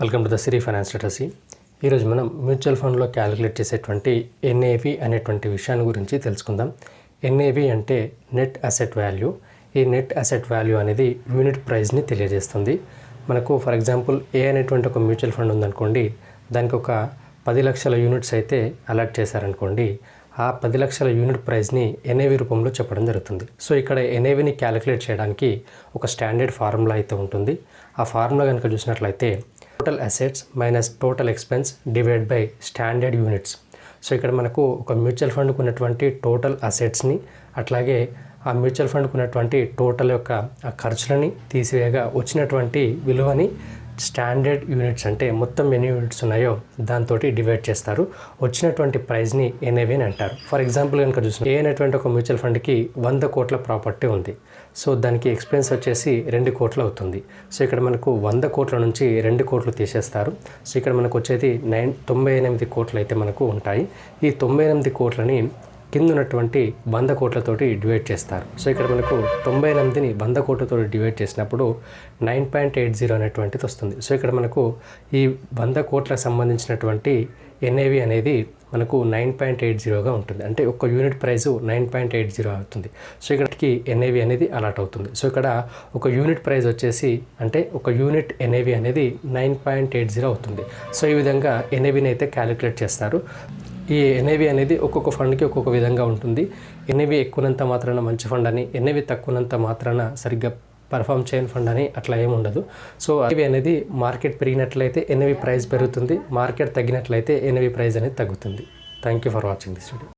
Welcome to the Siri finance literacy. ఈరోజు మనం mutual ఫండ్లో క్యాలిక్యులేట్ చేసేటువంటి ఎన్ఏవి అనేటువంటి విషయాన్ని గురించి తెలుసుకుందాం. ఎన్ఏవి అంటే నెట్ అసెట్ వాల్యూ. ఈ నెట్ అసెట్ వాల్యూ అనేది యూనిట్ ప్రైస్ని తెలియజేస్తుంది. మనకు ఫర్ ఎగ్జాంపుల్ ఏ అనేటువంటి ఒక మ్యూచువల్ ఫండ్ ఉందనుకోండి, దానికి ఒక 10 లక్షల యూనిట్స్ అయితే అలాట్ చేశారనుకోండి, ఆ 10 లక్షల యూనిట్ ప్రైస్ని ఎన్ఏవి రూపంలో చెప్పడం జరుగుతుంది. సో ఇక్కడ ఎన్ఏవిని క్యాలిక్యులేట్ చేయడానికి ఒక స్టాండర్డ్ ఫార్ములా అయితే ఉంటుంది. ఆ ఫార్ములా కనుక చూసినట్లయితే total assets minus total expense divide by standard units. So ఇక్కడ మనకు ఒక మ్యూచువల్ ఫండ్కు ఉన్నటువంటి టోటల్ అసెట్స్ని, అట్లాగే ఆ మ్యూచువల్ ఫండ్కు ఉన్నటువంటి టోటల్ యొక్క ఆ ఖర్చులని తీసివేయగా వచ్చినటువంటి విలువని స్టాండర్డ్ యూనిట్స్ అంటే మొత్తం ఎన్ని యూనిట్స్ ఉన్నాయో దాంతో డివైడ్ చేస్తారు. వచ్చినటువంటి ప్రైజ్ని ఎన్ఏవి అని అంటారు. ఫర్ ఎగ్జాంపుల్ కనుక చూసిన ఏ అనేటువంటి ఒక మ్యూచువల్ ఫండ్కి 100 కోట్ల ప్రాపర్టీ ఉంది. సో దానికి ఎక్స్పెన్స్ వచ్చేసి 2 కోట్లు అవుతుంది. సో ఇక్కడ మనకు 100 కోట్ల నుంచి 2 కోట్లు తీసేస్తారు. సో ఇక్కడ మనకు వచ్చేది 98 కోట్లు అయితే మనకు ఉంటాయి. ఈ 98 కోట్లని కింద ఉన్నటువంటి 100 కోట్లతోటి డివైడ్ చేస్తారు. సో ఇక్కడ మనకు 98ని 100 కోట్లతో డివైడ్ చేసినప్పుడు 9.80 అనేటువంటిది వస్తుంది. సో ఇక్కడ మనకు ఈ 100 కోట్లకు సంబంధించినటువంటి ఎన్ఏవి అనేది మనకు 9.80గా ఉంటుంది. అంటే ఒక యూనిట్ ప్రైస్ 9.80 అవుతుంది. సో ఇక్కడికి ఎన్ఏవి అనేది అలాట్ అవుతుంది. సో ఇక్కడ ఒక యూనిట్ ప్రైస్ వచ్చేసి అంటే ఒక యూనిట్ ఎన్ఏవి అనేది 9.80 అవుతుంది. సో ఈ విధంగా ఎన్ఏవిని అయితే క్యాలిక్యులేట్ చేస్తారు. ఈ ఎన్ఏవి అనేది ఒక్కొక్క ఫండ్కి ఒక్కొక్క విధంగా ఉంటుంది. ఎన్ఏవి ఎక్కువనంత మాత్రాన మంచి ఫండ్ అని, ఎన్ఏవి తక్కువనంత మాత్రాన సరిగ్గా పర్ఫామ్ చేయని ఫండ్ అని అట్లా ఏమి ఉండదు. సో ఎన్ఏవి అనేది మార్కెట్ పెరిగినట్లయితే ఎన్ఏవి ప్రైస్ పెరుగుతుంది, మార్కెట్ తగ్గినట్లయితే ఎన్ఏవి ప్రైస్ అనేది తగ్గుతుంది. Thank you for watching this video.